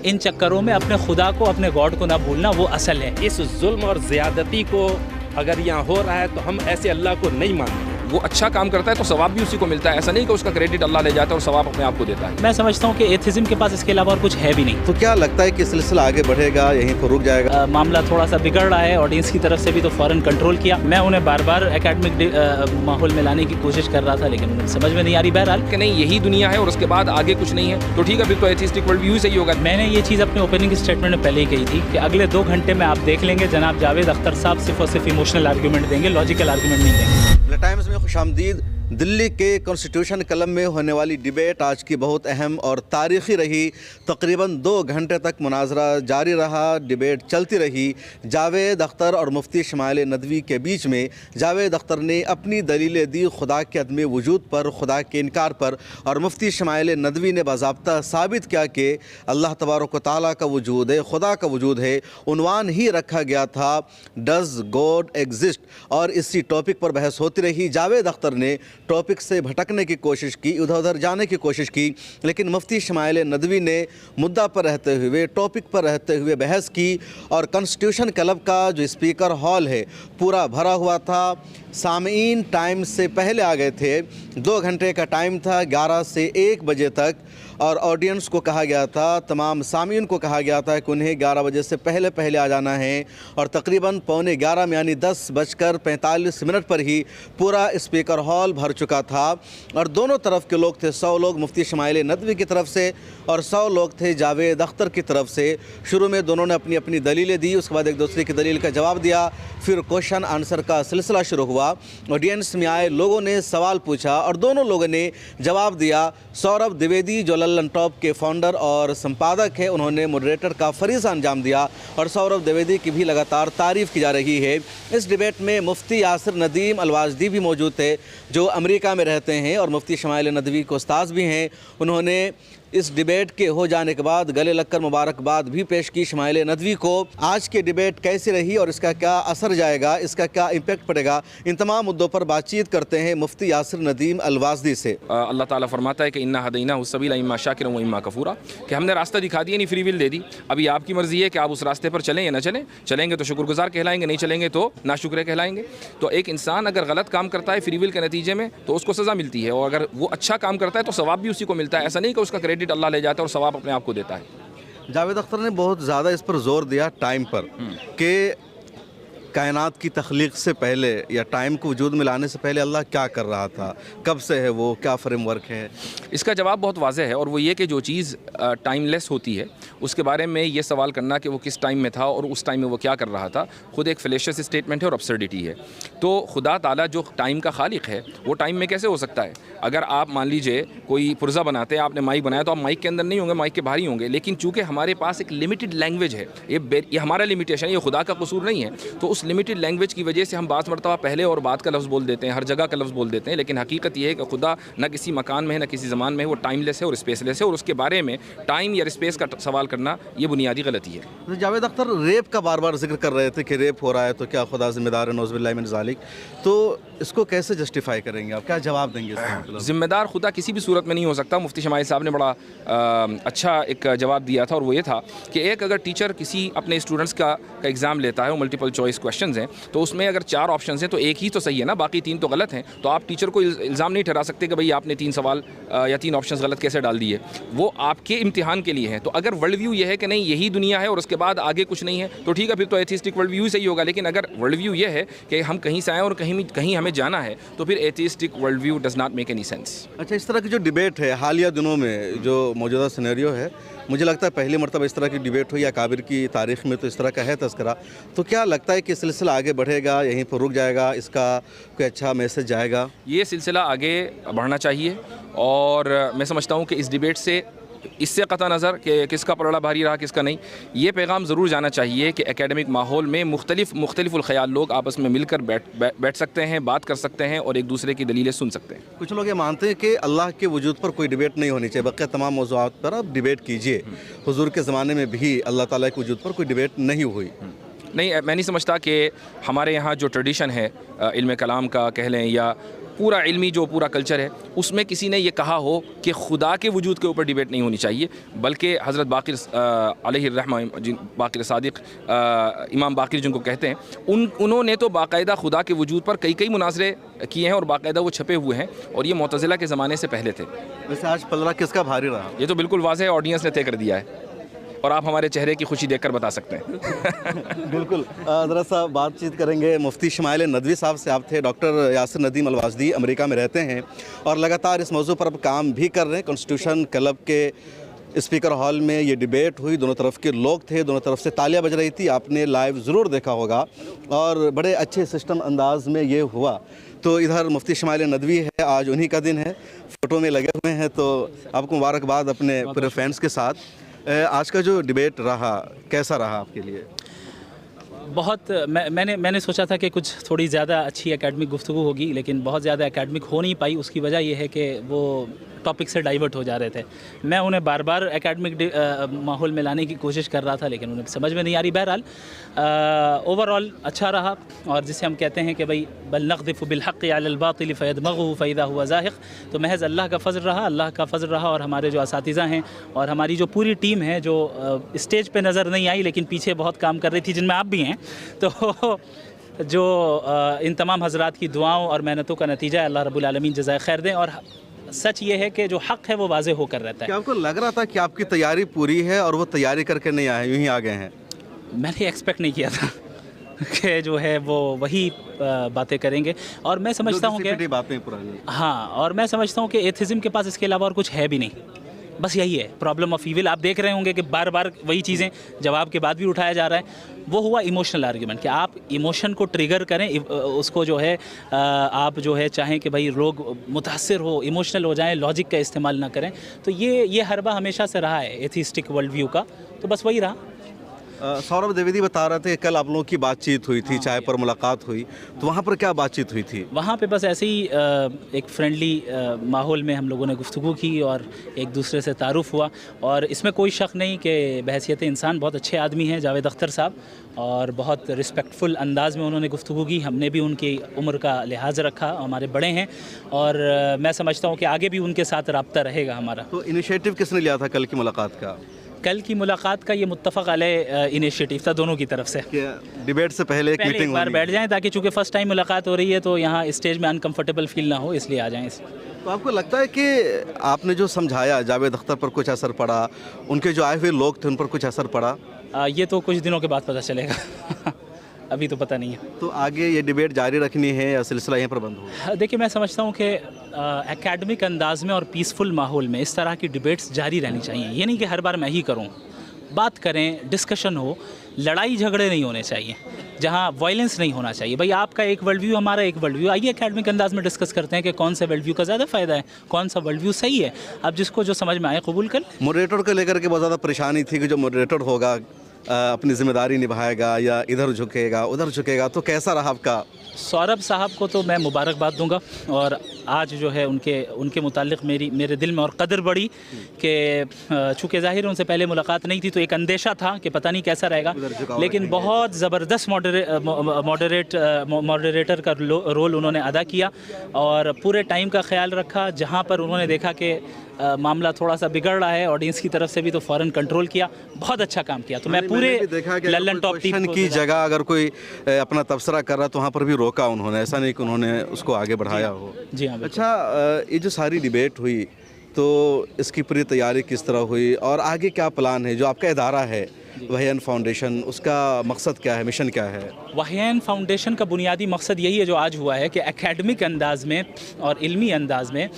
इन चक्करों में अपने खुदा को, अपने गॉड को ना भूलना, वो असल है। इस जुल्म और ज़्यादती को अगर यहाँ हो रहा है तो हम ऐसे अल्लाह को नहीं मानते। वो अच्छा काम करता है तो सवाब भी उसी को मिलता है, ऐसा नहीं कि उसका क्रेडिट अल्लाह ले जाता है और सवाब अपने आप को देता है। मैं समझता हूँ कि एथिज्म के पास इसके अलावा और कुछ है भी नहीं। तो क्या लगता है कि सिलसिला आगे बढ़ेगा, यहीं पर रुक जाएगा? मामला थोड़ा सा बिगड़ रहा है, ऑडियंस की तरफ से भी, तो फ़ौरन कंट्रोल किया। मैं उन्हें बार बार एकेडमिक माहौल में लाने की कोशिश कर रहा था, लेकिन उन्हें समझ में नहीं आ रही। बहरहाल कि नहीं यही दुनिया है और उसके बाद आगे कुछ नहीं है, तो ठीक है फिर तो एथिस्टिक वर्ल्ड व्यू सही होगा। मैंने ये चीज़ अपने ओपनिंग स्टेटमेंट में पहले ही कही थी कि अगले 2 घंटे में आप देख लेंगे जनाब जावेद अख्तर साहब सिर्फ और सिर्फ इमोशनल आर्गूमेंट देंगे, लॉजिकल आर्गूमेंट नहीं देंगे। टाइम्स में खुशामदीद। दिल्ली के कॉन्स्टिट्यूशन क्लब में होने वाली डिबेट आज की बहुत अहम और तारीख़ी रही। तकरीबन 2 घंटे तक मुनाजरा जारी रहा, डिबेट चलती रही। जावेद अख्तर और मुफ्ती शमाइल नदवी के बीच में जावेद अख्तर ने अपनी दलीलें दी खुदा के अदम वजूद पर, खुदा के इनकार पर, और मुफ्ती शमाइल नदवी ने बाज़ाब्ता साबित किया कि अल्लाह तबारक व तआला का वजूद है, खुदा का वजूद है। उन्वान ही रखा गया था डज़ गॉड एग्जिस्ट, और इसी टॉपिक पर बहस होती रही। जावेद अख्तर ने टॉपिक से भटकने की कोशिश की, उधर उधर जाने की कोशिश की, लेकिन मुफ्ती शमाइल नदवी ने मुद्दा पर रहते हुए, टॉपिक पर रहते हुए बहस की। और कॉन्स्टिट्यूशन क्लब का जो स्पीकर हॉल है पूरा भरा हुआ था। सामीन टाइम से पहले आ गए थे, 2 घंटे का टाइम था, 11 से 1 बजे तक, और ऑडियंस को कहा गया था, तमाम सामीन को कहा गया था कि उन्हें 11 बजे से पहले पहले आ जाना है। और तकरीबन 11:15 में यानी 10:45 पर ही पूरा स्पीकर हॉल भर चुका था। और दोनों तरफ के लोग थे, 100 लोग मुफ्ती शमाइल नदवी की तरफ से और 100 लोग थे जावेद अख्तर की तरफ से। शुरू में दोनों ने अपनी अपनी दलीलें दी, उसके बाद एक दूसरे की दलील का जवाब दिया, फिर क्वेश्चन आंसर का सिलसिला शुरू हुआ। ऑडियंस में आए लोगों ने सवाल पूछा और दोनों लोगों ने जवाब दिया। सौरभ द्विवेदी जो लल्लन टॉप के फाउंडर और संपादक है, उन्होंने मॉडरेटर का फरीज़ा अंजाम दिया और सौरभ द्विवेदी की भी लगातार तारीफ़ की जा रही है। इस डिबेट में मुफ्ती यासिर नदीम अलवाजदी भी मौजूद थे जो अमेरिका में रहते हैं और मुफ्ती शमाइल नदवी को उस्ताद भी हैं। उन्होंने इस डिबेट के हो जाने के बाद गले लगकर मुबारकबाद भी पेश की शमाइल नदवी को। आज की डिबेट कैसी रही और इसका क्या असर जाएगा, इसका क्या इम्पैक्ट पड़ेगा, इन तमाम मुद्दों पर बातचीत करते हैं मुफ्ती यासिर नदीम अलवाजदी से। अल्लाह ताला फरमाता है कि इन्ना हदैना सबीला इम्मा शाकिर व इम्मा कफूरा, कि हमने रास्ता दिखा दिया, नहीं फ्री विल दे दी। अभी आपकी मर्ज़ी है कि आप उस रास्ते पर चलें या ना चलें। चलेंगे तो शुक्रगुजार कहलाएंगे, नहीं चलेंगे तो नाशुक्र कहलाएंगे। तो एक इंसान अगर गलत काम करता है फ्री विल के नतीजे में तो उसको सज़ा मिलती है, और अगर वो अच्छा काम करता है तो सवाब भी उसी को मिलता है। ऐसा नहीं कि उसका क्रेडिट अल्लाह ले जाता है और सवाब अपने आप को देता है। जावेद अख्तर ने बहुत ज़्यादा इस पर जोर दिया टाइम पर कि कायनात की तख्लीक से पहले या टाइम को वजूद में लाने से पहले अल्लाह क्या कर रहा था, कब से है वो, क्या फ्रेमवर्क है। इसका जवाब बहुत वाज़ेह है, और वो ये कि जो चीज़ टाइमलेस होती है उसके बारे में ये सवाल करना कि वो किस टाइम में था और उस टाइम में वो क्या कर रहा था, खुद एक फैलेशियस स्टेटमेंट है और अब्सर्डिटी है। तो खुदा ताला जो टाइम का खालिक है वो टाइम में कैसे हो सकता है? अगर आप मान लीजिए कोई पुर्जा बनाते हैं, आपने माइक बनाया, तो आप माइक के अंदर नहीं होंगे, माइक के बाहर ही होंगे। लेकिन चूँकि हमारे पास एक लिमिटेड लैंग्वेज है, ये हमारा लिमिटेशन है, ये खुदा का कसूर नहीं है। तो उस लिमिटेड लैंग्वेज की वजह से हम बात मरतबा पहले और बाद का लफ्ज़ बोल देते हैं, हर जगह का लफ्ज़ बोल देते हैं। लेकिन हकीकत यह है कि खुदा न किसी मकान में है, न किसी ज़मान में है, वो टाइमलेस है और स्पेसलेस है, और उसके बारे में टाइम या स्पेस का सवाल करना ये बुनियादी गलती है। तो जावेद अख्तर रेप का बार बार जिक्र कर रहे थे कि रेप हो रहा है तो क्या खुदा जिम्मेदार है, नौज़ुबिल्लाहि मिन ज़ालिक। तो इसको कैसे जस्टिफाई करेंगे आप, क्या जवाब देंगे इसका? मतलब जिम्मेदार खुदा किसी भी सूरत में नहीं हो सकता। मुफ्ती शमाइल साहब ने बड़ा अच्छा एक जवाब दिया था, और वो ये था कि एक अगर टीचर किसी अपने स्टूडेंट्स का एग्ज़ाम लेता है, वो मल्टीपल चॉइस क्वेश्चंस हैं, तो उसमें अगर 4 ऑप्शंस हैं तो एक ही तो सही है ना, बाकी 3 तो गलत हैं। तो आप टीचर को इल्ज़ाम नहीं ठहरा सकते कि भाई आपने 3 सवाल या 3 ऑप्शंस गलत कैसे डाल दिए। वो आपके इम्तिहान के लिए हैं। तो अगर वर्ल्ड व्यू ये है कि नहीं यही दुनिया है और उसके बाद आगे कुछ नहीं है, तो ठीक है फिर तो एथिस्टिक वर्ल्ड व्यू सही होगा। लेकिन अगर वर्ल्ड व्यू ये है कि हम कहीं से आए और कहीं हमें जाना है, तो फिर atheistic world view does not make any sense. अच्छा, इस तरह की जो डिबेट है हालिया दिनों में, जो मौजूदा सिनेरियो है, मुझे लगता है पहली मरतबा इस तरह की डिबेट हुई या काबिर की तारीख़ में तो इस तरह का है तस्करा। तो क्या लगता है कि सिलसिला आगे बढ़ेगा, यहीं पर रुक जाएगा, इसका कोई अच्छा मैसेज जाएगा? ये सिलसिला आगे बढ़ना चाहिए, और मैं समझता हूँ कि इस डिबेट से इससे कता नज़र कि किसका पलड़ा भारी रहा किसका नहीं, ये पैगाम ज़रूर जाना चाहिए कि एकेडमिक माहौल में मुख्तलिफ़ुल ख़याल लोग आपस में मिलकर बैठ सकते हैं, बात कर सकते हैं और एक दूसरे की दलीलें सुन सकते हैं। कुछ लोग ये मानते हैं कि अल्लाह के वजूद पर कोई डिबेट नहीं होनी चाहिए, बाकी तमाम मौज़ूआत पर आप डिबेट कीजिए। हुज़ूर के ज़माने में भी अल्लाह ताला के वजूद पर कोई डिबेट नहीं हुई। नहीं, मैं नहीं समझता कि हमारे यहाँ जो ट्रेडिशन है इल्म कलाम का कह लें या पूरा इल्मी जो पूरा कल्चर है उसमें किसी ने ये कहा हो कि खुदा के वजूद के ऊपर डिबेट नहीं होनी चाहिए, बल्कि हज़रत बाक़िर अलैहिर्रहमा बाक़िर सादिक़ इमाम बाक़िर जिनको कहते हैं उन्होंने तो बाकायदा खुदा के वजूद पर कई मुनाजरे किए हैं और बाकायदा वो छपे हुए हैं, और ये मुतज़िला के ज़माने से पहले थे। वैसे आज पलड़ा किसका भारी रहा? ये तो बिल्कुल वाज़ेह ऑडियंस ने तय कर दिया है, और आप हमारे चेहरे की खुशी देखकर बता सकते हैं। बिल्कुल। ज़रा सा बातचीत करेंगे मुफ्ती शमाइल नदवी साहब से। आप थे डॉक्टर यासिर नदीम अलवाजदी, अमेरिका में रहते हैं और लगातार इस मौजू पर अब काम भी कर रहे हैं। कॉन्स्टिट्यूशन क्लब के स्पीकर हॉल में ये डिबेट हुई, दोनों तरफ के लोग थे, दोनों तरफ से तालियां बज रही थी, आपने लाइव ज़रूर देखा होगा और बड़े अच्छे सिस्टम अंदाज में ये हुआ। तो इधर मुफ्ती शमाइल नदवी है, आज उन्हीं का दिन है, फ़ोटो में लगे हुए हैं, तो आपको मुबारकबाद अपने पूरे फैंस के साथ। आज का जो डिबेट रहा कैसा रहा आपके लिए? बहुत मैंने सोचा था कि कुछ थोड़ी ज़्यादा अच्छी एकेडमिक गुफ्तगू होगी, लेकिन बहुत ज़्यादा एकेडमिक हो नहीं पाई। उसकी वजह यह है कि वो टॉपिक से डाइवर्ट हो जा रहे थे। मैं उन्हें बार बार एकेडमिक माहौल में लाने की कोशिश कर रहा था, लेकिन उन्हें समझ में नहीं आ रही। बहरहाल ओवरऑल अच्छा रहा, और जिसे हम कहते हैं कि भाई बल नक़्ज़िफ़ु बिल-हक़्क़ि अलल बातिल फ़यदमग़ुहु फ़इज़ा हुवा ज़ाहिक़, तो महज़ अल्लाह का फ़ज़ल रहा और हमारे जो असातिज़ा हैं और हमारी जो पूरी टीम है जो स्टेज पे नज़र नहीं आई लेकिन पीछे बहुत काम कर रही थी, जिनमें आप भी हैं, तो जो इन तमाम हज़रात की दुआओं और मेहनतों का नतीजा अल्लाह रब्बुल आलमीन जज़ाए खैर दें। और सच ये है कि जो हक़ है वो वाज़े होकर रहता है। क्या आपको लग रहा था कि आपकी तैयारी पूरी है और वो तैयारी करके नहीं आए, यूँ ही आ गए हैं? मैंने एक्सपेक्ट नहीं किया था कि जो है वो वही बातें करेंगे, और मैं समझता हूँ कि बातें पुरानी। हाँ, और मैं समझता हूँ कि एथिज़म के पास इसके अलावा और कुछ है भी नहीं। बस यही है प्रॉब्लम ऑफ ईविल। आप देख रहे होंगे कि बार बार वही चीज़ें जवाब के बाद भी उठाया जा रहा है। वो हुआ इमोशनल आर्ग्यूमेंट, कि आप इमोशन को ट्रिगर करें, उसको जो है आप जो है चाहें कि भाई लोग मुतासर हो, इमोशनल हो जाएं, लॉजिक का इस्तेमाल ना करें। तो ये हरबा हमेशा से रहा है एथिस्टिक वर्ल्ड व्यू का, तो बस वही रहा। सौरभ द्विवेदी बता रहे थे कल आप लोगों की बातचीत हुई थी, चाय पर मुलाकात हुई, तो वहाँ पर क्या बातचीत हुई थी? वहाँ पे बस ऐसे ही एक फ्रेंडली माहौल में हम लोगों ने गुफ्तगू की और एक दूसरे से तारुफ़ हुआ, और इसमें कोई शक नहीं कि बहैसियत इंसान बहुत अच्छे आदमी हैं जावेद अख्तर साहब, और बहुत रिस्पेक्टफुल अंदाज़ में उन्होंने गुफ्तगू की। हमने भी उनकी उम्र का लिहाज रखा, हमारे बड़े हैं, और मैं समझता हूँ कि आगे भी उनके साथ रब्ता रहेगा हमारा। तो इनिशिएटिव किसने लिया था कल की मुलाकात का? कल की मुलाकात का ये मुत्तफ़क़ अलैह इनिशिएटिव था दोनों की तरफ से। डिबेट से पहले एक मीटिंग एक बार बैठ जाएं, ताकि चूँकि फ़र्स्ट टाइम मुलाकात हो रही है तो यहाँ स्टेज में अनकम्फर्टेबल फील ना हो, इसलिए आ जाएं। तो आपको लगता है कि आपने जो समझाया जावेद अख्तर पर कुछ असर पड़ा, उनके जो आए हुए लोग थे उन पर कुछ असर पड़ा? ये तो कुछ दिनों के बाद पता चलेगा अभी तो पता नहीं है। तो आगे ये डिबेट जारी रखनी है या सिलसिला यहीं पर बंद होगा? देखिए, मैं समझता हूँ कि एकेडमिक अंदाज में और पीसफुल माहौल में इस तरह की डिबेट्स जारी रहनी चाहिए। ये नहीं कि हर बार मैं ही करूँ, बात करें, डिस्कशन हो, लड़ाई झगड़े नहीं होने चाहिए, जहाँ वायलेंस नहीं होना चाहिए। भाई आपका एक वर्ल्ड व्यू, हमारा एक वर्ल्ड व्यू, आइए एकेडमिक अंदाज में डिस्कस करते हैं कि कौन सा वर्ल्ड व्यू का ज़्यादा फ़ायदा है, कौन सा वर्ल्ड व्यू सही है। अब जिसको जो समझ में आए कबूल कर। मॉडरेटर को लेकर के बहुत ज़्यादा परेशानी थी कि जो मॉडरेटर होगा अपनी ज़िम्मेदारी निभाएगा या इधर झुकेगा उधर झुकेगा, तो कैसा रहा आपका? सौरभ साहब को तो मैं मुबारकबाद दूंगा, और आज जो है उनके मुतालिक मेरे दिल में और कदर बढ़ी कि चूँकि ज़ाहिर उनसे पहले मुलाकात नहीं थी तो एक अंदेशा था कि पता नहीं कैसा रहेगा, लेकिन बहुत ज़बरदस्त मॉडरेटर का रोल उन्होंने अदा किया और पूरे टाइम का ख्याल रखा। जहाँ पर उन्होंने देखा कि मामला थोड़ा सा बिगड़ रहा है ऑडियंस की तरफ से भी, तो फ़ौरन कंट्रोल किया। बहुत अच्छा काम किया। तो मैं पूरे लल्लन टॉप टीम की जगह अगर कोई अपना तबसरा कर रहा तो वहाँ पर भी रोका उन्होंने, ऐसा नहीं कि उन्होंने उसको आगे बढ़ाया हो। जी हाँ। अच्छा, ये जो सारी डिबेट हुई तो इसकी पूरी तैयारी किस तरह हुई और आगे क्या प्लान है? जो आपका इदारा है वहीन फाउंडेशन, उसका मकसद क्या है, मिशन क्या है? वहीन फाउंडेशन का बुनियादी मकसद यही है जो आज हुआ है कि एकेडमिक अंदाज में और इल्मी अंदाज में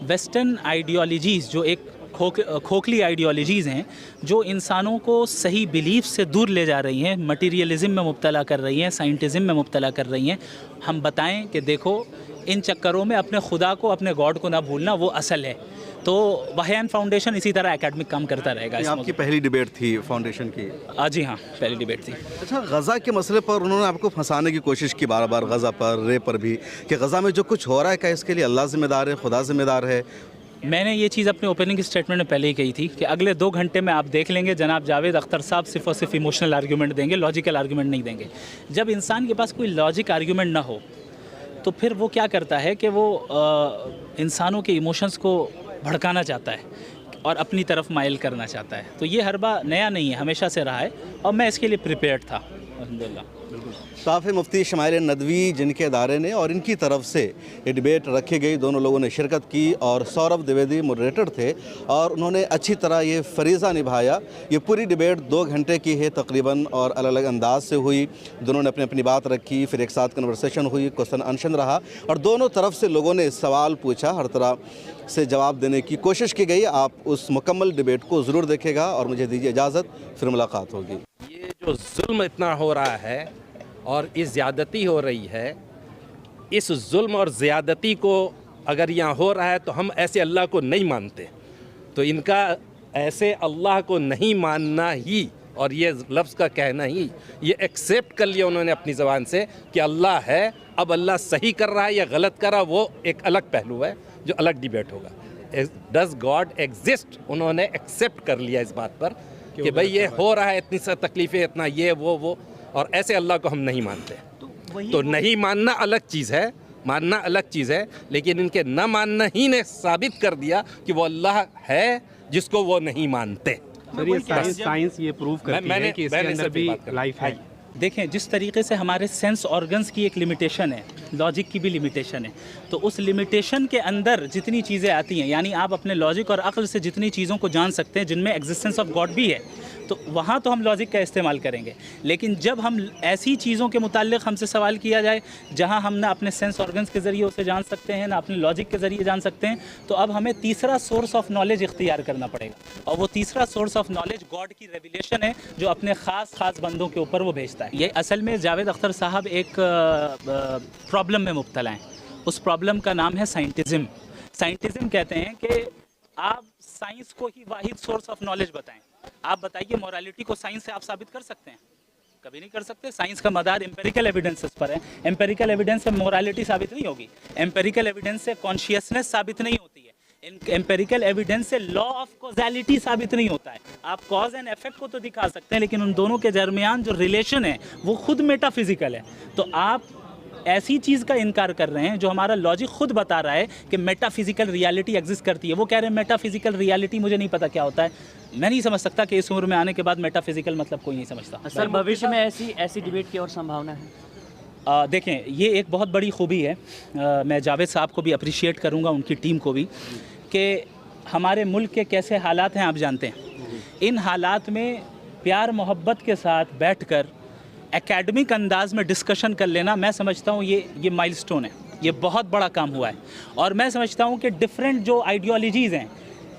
वेस्टर्न आइडियोलॉजीज़, जो एक खोखली आइडियोलॉजीज़ हैं, जो इंसानों को सही बिलीफ से दूर ले जा रही हैं, मटीरियलिज़म में मुब्तला कर रही हैं, साइंटिज़म में मुब्तला कर रही हैं, हम बताएं कि देखो इन चक्करों में अपने खुदा को, अपने गॉड को ना भूलना, वो असल है। तो वहीन फाउंडेशन इसी तरह एकेडमिक काम करता रहेगा। आपकी पहली डिबेट थी फाउंडेशन की? जी हाँ, पहली डिबेट थी। अच्छा, गज़ा के मसले पर उन्होंने आपको फंसाने की कोशिश की बार बार, गज़ा पर, रे पर भी, कि गज़ा में जो कुछ हो रहा है क्या इसके लिए अल्लाह ज़िम्मेदार है, खुदा ज़िम्मेदार है? मैंने ये चीज़ अपने ओपनिंग स्टेटमेंट में पहले ही कही थी कि अगले 2 घंटे में आप देख लेंगे जनाब जावेद अख्तर साहब सिर्फ और सिर्फ इमोशनल आर्ग्यूमेंट देंगे, लॉजिकल आर्ग्यूमेंट नहीं देंगे। जब इंसान के पास कोई लॉजिक आर्ग्यूमेंट ना हो तो फिर वो क्या करता है कि वो इंसानों के इमोशंस को भड़काना चाहता है और अपनी तरफ माइल करना चाहता है। तो ये हरबा नया नहीं है, हमेशा से रहा है और मैं इसके लिए प्रिपेयर्ड था अल्हम्दुलिल्लाह। साफ़ मुफ्ती शमाइल नदवी जिनके अदारे ने और इनकी तरफ से ये डिबेट रखी गई, दोनों लोगों ने शिरकत की और सौरभ द्विवेदी मॉडरेटर थे और उन्होंने अच्छी तरह ये फरीज़ा निभाया। ये पूरी डिबेट 2 घंटे की है तकरीबन और अलग अलग अंदाज से हुई। दोनों ने अपनी अपनी बात रखी, फिर एक साथ कन्वर्सेशन हुई, क्वेश्चन आंसर रहा और दोनों तरफ से लोगों ने सवाल पूछा, हर तरह से जवाब देने की कोशिश की गई। आप उस मुकम्मल डिबेट को ज़रूर देखेगा और मुझे दीजिए इजाज़त, फिर मुलाकात होगी। ये जो जुल्म इतना हो रहा है और इस ज़्यादती हो रही है, इस जुल्म और ज़्यादती को अगर यहाँ हो रहा है तो हम ऐसे अल्लाह को नहीं मानते। तो इनका ऐसे अल्लाह को नहीं मानना ही और ये लफ्ज़ का कहना ही, ये एक्सेप्ट कर लिया उन्होंने अपनी ज़बान से कि अल्लाह है। अब अल्लाह सही कर रहा है या गलत कर रहा है वो एक अलग पहलू है जो अलग डिबेट होगा। डज़ गॉड एग्जिस्ट, उन्होंने एक्सेप्ट कर लिया इस बात पर कि भाई ये हो रहा है, इतनी सा तकलीफ़ें, इतना ये वो और ऐसे अल्लाह को हम नहीं मानते। तो नहीं मानना अलग चीज़ है, मानना अलग चीज़ है, लेकिन इनके न मानना ही ने साबित कर दिया कि वो अल्लाह है जिसको वो नहीं मानते। साइंस ये प्रूव करती है कि इसके अंदर भी लाइफ है। देखें, जिस तरीके से हमारे सेंस ऑर्गन्स की एक लिमिटेशन है, लॉजिक की भी लिमिटेशन है, तो उस लिमिटेशन के अंदर जितनी चीज़ें आती हैं, यानी आप अपने लॉजिक और अक्ल से जितनी चीज़ों को जान सकते हैं जिनमें एग्जिस्टेंस ऑफ गॉड भी है, तो वहाँ तो हम लॉजिक का इस्तेमाल करेंगे। लेकिन जब हम ऐसी चीज़ों के मुताल्लिक हमसे सवाल किया जाए जहाँ हम ना अपने सेंस ऑर्गन्स के ज़रिए उसे जान सकते हैं, ना अपने लॉजिक के ज़रिए जान सकते हैं, तो अब हमें तीसरा सोर्स ऑफ नॉलेज इख्तियार करना पड़ेगा और वो तीसरा सोर्स ऑफ नॉलेज गॉड की रेवलेशन है जो अपने ख़ास बंदों के ऊपर वो भेजता है। ये असल में जावेद अख्तर साहब एक प्रॉब्लम में मुब्तला हैं। उस प्रॉब्लम का नाम है साइंटिज़म। साइंटिज़म कहते हैं कि आप साइंस को ही वाहिद सोर्स ऑफ नॉलेज बताएं। आप बताइए मोरालिटी को साइंस से आप साबित कर सकते हैं? कभी नहीं कर सकते। साइंस का मदार एम्पेरिकल एविडेंसेस पर है। एम्पेरिकल एविडेंस से मोरालिटी साबित नहीं होगी, एम्पेरिकल एविडेंस से कॉन्शियसनेस साबित नहीं होती है, एम्पेरिकल एविडेंस से लॉ ऑफ कॉजालिटी साबित नहीं होता है। आप कॉज एंड इफेक्ट को तो दिखा सकते हैं, लेकिन उन दोनों के दरमियान जो रिलेशन है वो खुद मेटाफिजिकल है। तो आप ऐसी चीज़ का इनकार कर रहे हैं जो हमारा लॉजिक खुद बता रहा है कि मेटाफिजिकल रियलिटी एग्जिस्ट करती है। वो कह रहे हैं मेटाफिजिकल रियलिटी मुझे नहीं पता क्या होता है। मैं नहीं समझ सकता कि इस उम्र में आने के बाद मेटाफिजिकल मतलब कोई नहीं समझता। सर, भविष्य में ऐसी डिबेट की और संभावना है? देखें, ये एक बहुत बड़ी खूबी है। मैं जावेद साहब को भी अप्रिशिएट करूँगा, उनकी टीम को भी, कि हमारे मुल्क के कैसे हालात हैं आप जानते हैं। इन हालात में प्यार मोहब्बत के साथ बैठकर एकेडमिक अंदाज में डिस्कशन कर लेना, मैं समझता हूँ ये माइलस्टोन है, ये बहुत बड़ा काम हुआ है। और मैं समझता हूँ कि डिफरेंट जो आइडियोलॉजीज़ हैं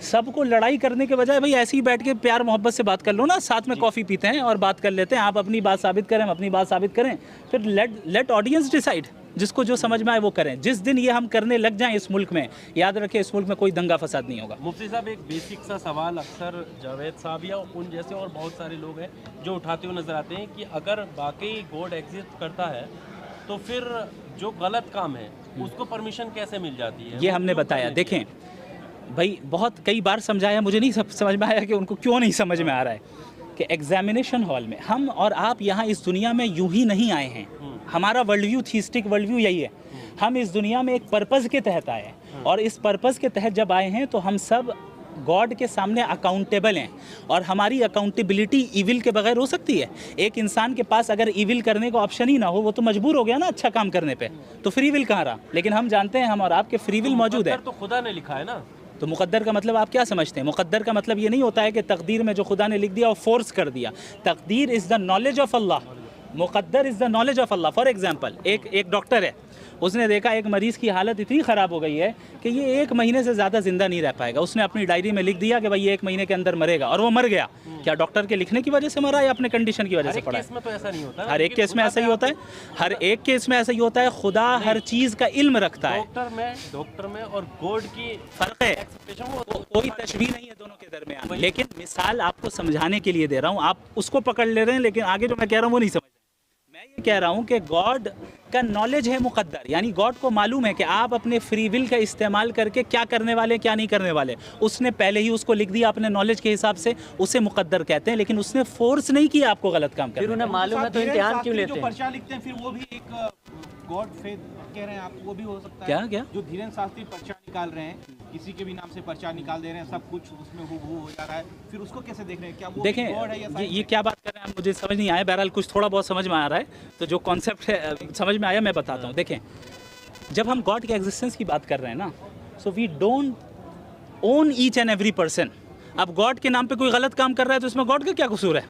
सबको लड़ाई करने के बजाय भाई ऐसे ही बैठ के प्यार मोहब्बत से बात कर लो ना, साथ में कॉफ़ी पीते हैं और बात कर लेते हैं। आप अपनी बात साबित करें, हम अपनी बात साबित करें, फिर लेट ऑडियंस डिसाइड, जिसको जो समझ में आए वो करें। जिस दिन ये हम करने लग जाएं इस मुल्क में, याद रखें इस मुल्क में कोई दंगा फसाद नहीं होगा। मुफ्ती साहब, एक बेसिक सा सवाल अक्सर जावेद साहब या उन जैसे और बहुत सारे लोग हैं जो उठाते हुए नजर आते हैं कि अगर वाकई गॉड एग्जिस्ट करता है तो फिर जो गलत काम है उसको परमिशन कैसे मिल जाती है? ये हमने बताया। देखें भाई, बहुत कई बार समझाया, मुझे नहीं समझ में आया कि उनको क्यों नहीं समझ में आ रहा है कि एग्जामिनेशन हॉल में हम और आप यहाँ इस दुनिया में यूं ही नहीं आए हैं। हमारा world view, theistic world view यही है। हम इस दुनिया में एक पर्पज़ के तहत आए हैं और इस पर्पज़ के तहत जब आए हैं तो हम सब गॉड के सामने अकाउंटेबल हैं और हमारी अकाउंटेबिलिटी ईविल के बगैर हो सकती है? एक इंसान के पास अगर ईविल करने का ऑप्शन ही ना हो, वो तो मजबूर हो गया ना अच्छा काम करने पे, तो फ्री विल कहाँ रहा? लेकिन हम जानते हैं हम और आपके फ्री विल मौजूद है। तो खुदा ने लिखा है ना। तो मुक़द्दर का मतलब आप क्या समझते हैं? मुक़द्दर का मतलब ये नहीं होता है कि तकदीर में जो खुदा ने लिख दिया वो फोर्स कर दिया। तकदीर is the knowledge of Allah, मुक़द्दर is the knowledge of Allah. For example, एक डॉक्टर है, उसने देखा एक मरीज़ की हालत इतनी ख़राब हो गई है कि ये 1 महीने से ज़्यादा ज़िंदा नहीं रह पाएगा। उसने अपनी डायरी में लिख दिया कि भाई ये 1 महीने के अंदर मरेगा, और वो मर गया। क्या डॉक्टर के लिखने की वजह से मरा या अपने कंडीशन की वजह से पड़ा? में तो ऐसा नहीं होता। हर एक केस में ऐसा ही होता है, हर एक केस में ऐसा ही होता है। खुदा हर चीज़ का इल्म रखता है। डॉक्टर में और गॉड की फ़र्क है, कोई तशबीह नहीं है दोनों के दरमियान। लेकिन मिसाल आपको समझाने के लिए दे रहा हूँ, आप उसको पकड़ ले रहे हैं, लेकिन आगे जो मैं कह रहा हूँ वो नहीं समझ। मैं ये कह रहा हूँ कि गॉड का नॉलेज है मुक़द्दर, यानी गॉड को मालूम है कि आप अपने फ्री विल का इस्तेमाल करके क्या करने वाले क्या नहीं करने वाले। उसने पहले ही उसको लिख दिया अपने नॉलेज के हिसाब से, उसे मुक़द्दर कहते हैं। लेकिन उसने फोर्स नहीं किया आपको गलत काम करने। फिर उन्हें मालूम है तो इम्तिहान क्यों लेते हैं? पर्चा लिखते हैं फिर वो भी एक गॉड फेथ कह रहे हैं आप, वो भी हो सकता है? क्या जो धीरेन्द्र शास्त्री पर्चा निकाल रहे हैं, किसी के भी नाम से पर्चा निकाल दे रहे हैं, सब कुछ उसमें हो जा रहा है, फिर उसको कैसे देख रहे हैं? क्या वो देखें, गॉड है या ये साइंस है? क्या बात कर रहे हैं मुझे समझ नहीं आया। बहरहाल कुछ थोड़ा बहुत समझ में आ रहा है, तो जो कॉन्सेप्ट है समझ में आया मैं बताता हूँ। देखें, जब हम गॉड के एग्जिस्टेंस की बात कर रहे हैं ना, so we don't own each and every person. अब गॉड के नाम पे कोई गलत काम कर रहा है तो इसमें गॉड का क्या कसूर है?